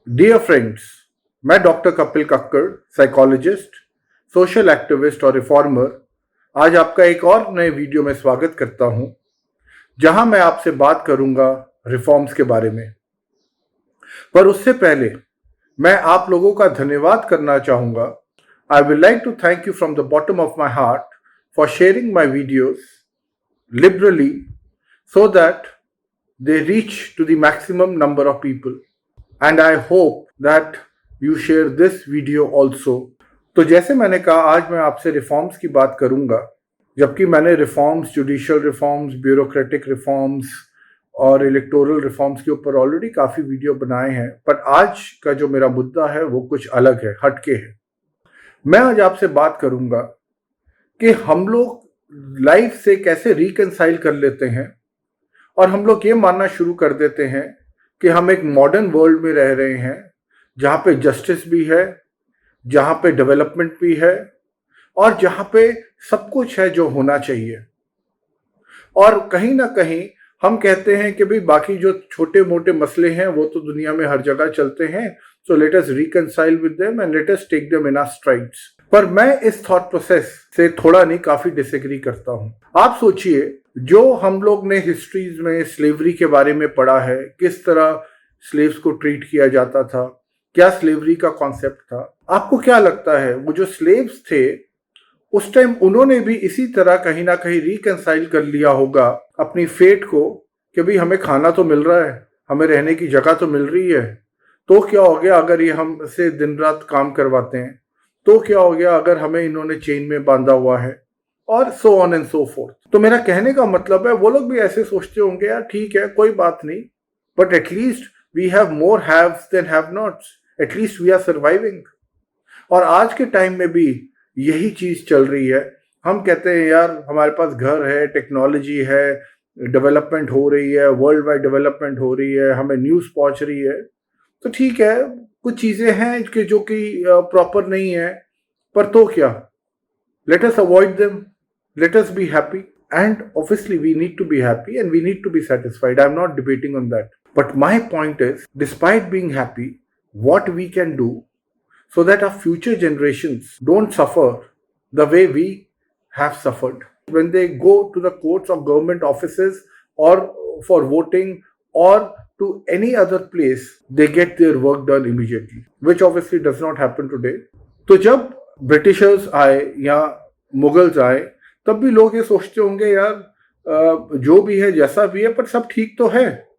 Dear friends, मैं doctor Kapil Kakkar, psychologist, social activist और reformer आज आपका एक और नए वीडियो में स्वागत करता हूं, जहां मैं आपसे बात करूंगा रिफॉर्म्स के बारे में। पर उससे पहले मैं आप लोगों का धन्यवाद करना चाहूंगा। I will like to thank you from the bottom of my heart for sharing my videos liberally so that they reach to the maximum number of people. And I hope that you share this video also. तो जैसे मैंने कहा, आज मैं आपसे reforms की बात करूंगा, जबकि मैंने reforms, judicial reforms, bureaucratic reforms और इलेक्टोरल रिफॉर्म्स के ऊपर ऑलरेडी काफ़ी वीडियो बनाए हैं। पर आज का जो मेरा मुद्दा है वो कुछ अलग है, हटके है। मैं आज आपसे बात करूंगा कि हम लोग लाइफ से कैसे रिकंसाइल कर लेते हैं और हम लोग ये मानना शुरू कर देते हैं कि हम एक मॉडर्न वर्ल्ड में रह रहे हैं, जहाँ पे जस्टिस भी है, जहाँ पे डेवलपमेंट भी है और जहाँ पे सब कुछ है जो होना चाहिए। और कहीं ना कहीं हम कहते हैं कि भाई बाकी जो छोटे मोटे मसले हैं वो तो दुनिया में हर जगह चलते हैं, so let us reconcile with them and let us take them in our strides. पर मैं इस थॉट प्रोसेस से थोड़ा नहीं, काफी डिसएग्री करता हूं। आप सोचिए, जो हम लोग ने हिस्ट्रीज में स्लेवरी के बारे में पढ़ा है, किस तरह स्लेव्स को ट्रीट किया जाता था, क्या स्लेवरी का कॉन्सेप्ट था, आपको क्या लगता है वो जो स्लेव्स थे उस टाइम उन्होंने भी इसी तरह कहीं ना कहीं रिकंसाइल कर लिया होगा अपनी फेट को कि भाई हमें खाना तो मिल रहा है, हमें रहने की जगह तो मिल रही है, तो क्या हो गया अगर ये हमसे दिन रात काम करवाते हैं, तो क्या हो गया अगर हमें इन्होंने चेन में बांधा हुआ है, और so on and so fourth. तो मेरा कहने का मतलब है वो लोग भी ऐसे सोचते होंगे, यार ठीक है कोई बात नहीं, but at least we have more haves than have nots, at least we are surviving. और आज के टाइम में भी यही चीज चल रही है। हम कहते हैं यार हमारे पास घर है, टेक्नोलॉजी है, डेवलपमेंट हो रही है, वर्ल्ड वाइड डेवलपमेंट हो रही है, हमें न्यूज़ पहुंच रही है, तो ठीक है कुछ चीज़ें हैं कि जो कि प्रॉपर नहीं है, पर तो क्या, let us avoid them, let us be happy, and obviously we need to be happy and we need to be satisfied. I am not debating on that, but my point is, despite being happy, what we can do so that our future generations don't suffer the way we have suffered. When they go to the courts of government offices or for voting or to any other place, they get their work done immediately, which obviously does not happen today. तो जब Britishers आए या Mughals आए, तब भी लोग ये सोचते होंगे यार जो भी है जैसा भी है, पर सब ठीक तो है,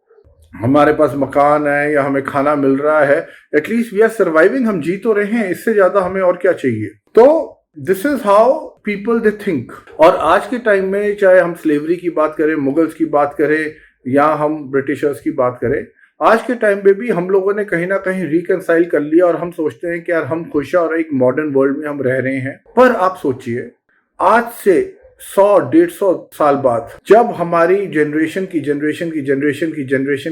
हमारे पास मकान है या हमें खाना मिल रहा है, एटलीस्ट वी आर सर्वाइविंग, हम जी तो रहे हैं, इससे ज्यादा हमें और क्या चाहिए। तो this is how people they think. और आज के टाइम में चाहे हम स्लेवरी की बात करें, मुगल्स की बात करें या हम ब्रिटिशर्स की बात करें, आज के टाइम में भी हम लोगों ने कहीं ना कहीं रिकंसाइल कर लिया और हम सोचते हैं कि यार हम खुश हैं और एक मॉडर्न वर्ल्ड में हम रह रहे हैं। पर आप सोचिए, आज से 100-150 साल बाद जब हमारी जनरेशन से 7-8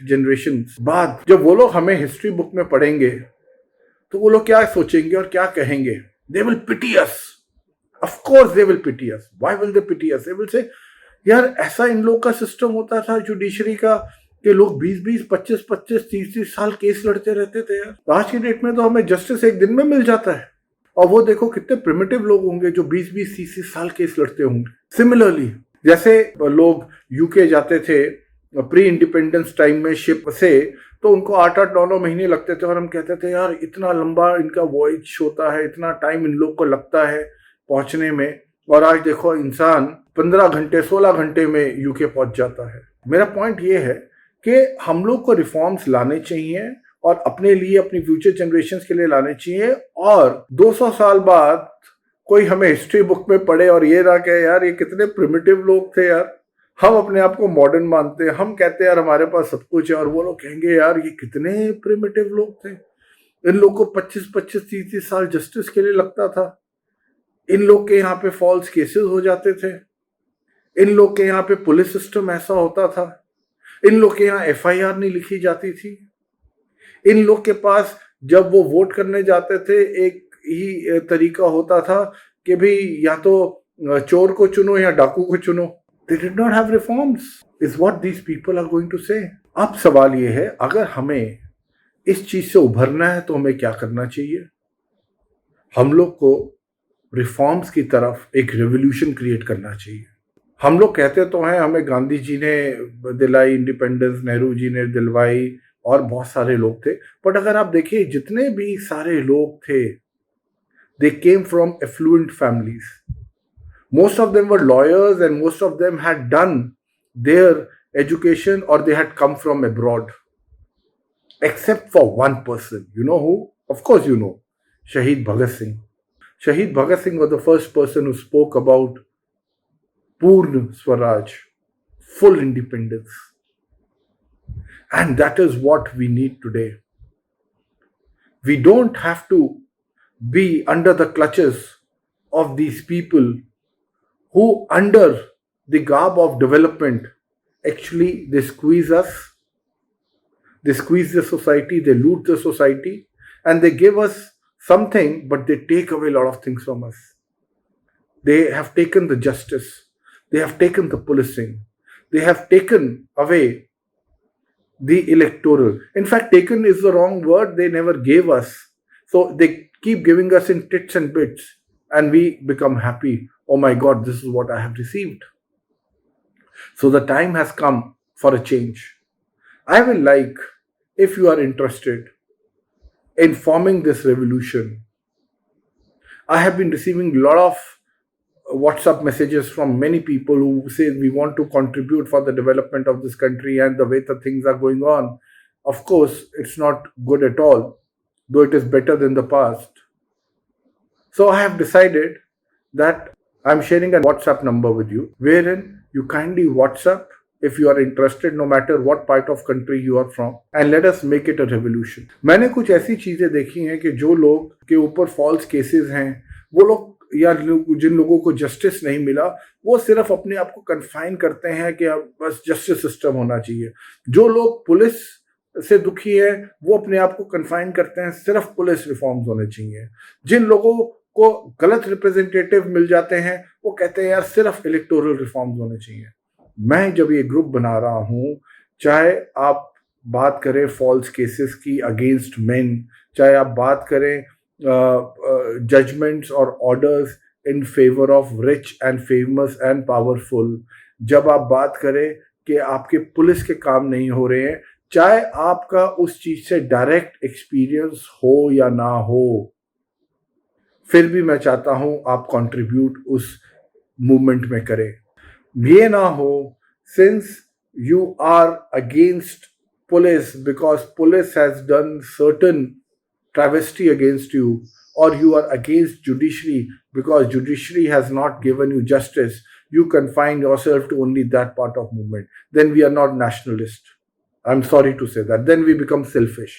जनरेशन बाद जब वो लोग हमें हिस्ट्री बुक में पढ़ेंगे, तो वो लोग क्या सोचेंगे और क्या कहेंगे? They will pity us, of course they will pity us. Why will they pity us? They will say यार ऐसा इन लोग का सिस्टम होता था जुडिशरी का कि लोग 20-20, 25-25, 30-30 साल केस लड़ते रहते थे। यार आज की डेट में तो हमें जस्टिस एक दिन में मिल जाता है, और वो देखो कितने प्रिमिटिव लोग होंगे जो 20-20, 30-30 साल केस लड़ते होंगे। सिमिलरली जैसे लोग यूके जाते थे प्री इंडिपेंडेंस टाइम में शिप से, तो उनको 8-8, 9-9 महीने लगते थे और हम कहते थे यार इतना लंबा इनका वॉयज होता है, इतना टाइम इन लोग को लगता है पहुंचने में, और आज देखो इंसान 15 घंटे 16 घंटे में यूके पहुंच जाता है। मेरा पॉइंट ये है कि हम लोग को रिफॉर्म्स लाने चाहिए और अपने लिए, अपनी फ्यूचर जनरेशंस के लिए लाने चाहिए, और 200 साल बाद कोई हमें हिस्ट्री बुक में पढ़े और ये ना कहे यार ये कितने प्रिमिटिव लोग थे यार। हम अपने आप को मॉडर्न मानते हैं, हम कहते हैं यार हमारे पास सब कुछ है, और वो लोग कहेंगे यार ये कितने प्रिमिटिव लोग थे, इन लोग को 25-25, 30-30 साल जस्टिस के लिए लगता था, इन लोग के यहाँ पे फॉल्स केसेस हो जाते थे, इन लोग के यहाँ पे पुलिस सिस्टम ऐसा होता था, इन लोग के यहाँ FIR नहीं लिखी जाती थी, इन लोग के पास जब वो वोट करने जाते थे एक ही तरीका होता था कि भाई या तो चोर को चुनो या डाकू को चुनो। They did not have reforms, is what these people are going to say. अब सवाल ये है, अगर हमें इस चीज से उभरना है तो हमें क्या करना चाहिए? हम लोग को रिफॉर्म्स की तरफ एक रेवोल्यूशन क्रिएट करना चाहिए। हम लोग कहते तो हैं हमें गांधी जी ने दिलाई इंडिपेंडेंस, नेहरू जी ने दिलवाई, और बहुत सारे लोग थे, बट अगर आप देखिए जितने भी सारे लोग थे, they came from affluent families. Most of them were lawyers and most of them had done their education or they had come from abroad. Except for one person. You know who? Of course you know. Shaheed Bhagat Singh. Shaheed Bhagat Singh was the first person who spoke about Purna Swaraj, full independence. And that is what we need today. We don't have to be under the clutches of these people who, under the garb of development, actually they squeeze us, they squeeze the society, they loot the society, and they give us something, but they take away a lot of things from us. They have taken the justice, they have taken the policing, they have taken away the electoral. In fact, taken is the wrong word, they never gave us. So they keep giving us in tits and bits, and we become happy. Oh my God, this is what I have received. So the time has come for a change. I will like, if you are interested in forming this revolution, I have been receiving a lot of WhatsApp messages from many people who say we want to contribute for the development of this country and the way the things are going on. Of course, it's not good at all, though it is better than the past. So I have decided that I'm sharing a WhatsApp number with you, wherein you kindly WhatsApp if you are interested, no matter what part of country you are from, and let us make it a revolution. मैंने कुछ ऐसी चीजें देखी हैं कि जो लोग के ऊपर फॉल्स केसेस हैं, वो लोग या जिन लोगों को जस्टिस नहीं मिला, वो सिर्फ अपने आप को कन्फाइन करते हैं कि बस जस्टिस सिस्टम होना चाहिए. जो लोग पुलिस से दुखी है, वो अपने आप को कन्फाइन करते हैं सिर्फ पुलिस रिफॉर्म्स होने चाहिए. जिन लोगों को गलत रिप्रेजेंटेटिव मिल जाते हैं, वो कहते हैं यार सिर्फ इलेक्टोरल रिफॉर्म्स होने चाहिए. मैं जब ये ग्रुप बना रहा हूं, चाहे आप बात करें फॉल्स केसेस की अगेंस्ट मेन, चाहे आप बात करें जजमेंट्स और orders in favour of rich and famous and powerful, जब आप बात करें कि आपके पुलिस के काम नहीं हो रहे हैं, चाहे आपका उस चीज से डायरेक्ट एक्सपीरियंस हो या ना हो, फिर भी मैं चाहता हूं आप कंट्रीब्यूट उस मूवमेंट में करें. ये ना हो since you are against police because police has done certain travesty against you, or you are against judiciary because judiciary has not given you justice, you confine yourself to only that part of movement, then we are not nationalist. I'm sorry to say that. Then we become selfish.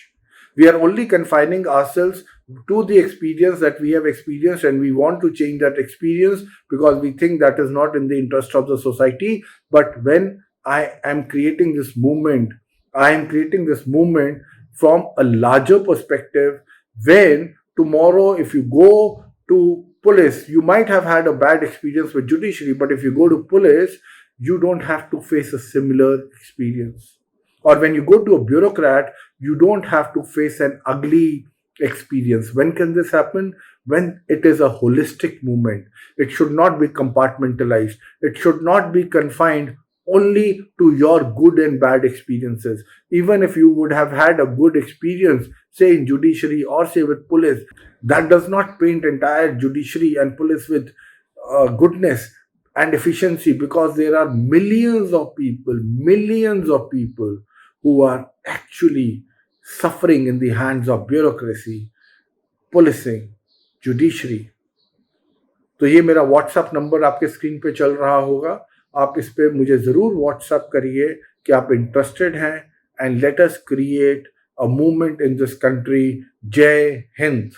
We are only confining ourselves to the experience that we have experienced, and we want to change that experience because we think that is not in the interest of the society. But when I am creating this movement, I am creating this movement from a larger perspective, when tomorrow if you go to police, you might have had a bad experience with judiciary, but if you go to police, you don't have to face a similar experience. Or when you go to a bureaucrat, you don't have to face an ugly experience. When can this happen? When it is a holistic movement. It should not be compartmentalized. It should not be confined only to your good and bad experiences. Even if you would have had a good experience, say in judiciary or say with police, that does not paint entire judiciary and police with goodness and efficiency, because there are millions of people who are actually suffering in the hands of bureaucracy, policing, judiciary. तो ये मेरा WhatsApp number आपके screen पे चल रहा होगा. आप इस पे मुझे ज़रूर व्हाट्सएप करिए कि आप इंटरेस्टेड हैं, and let us create a movement in this country. जय हिंद.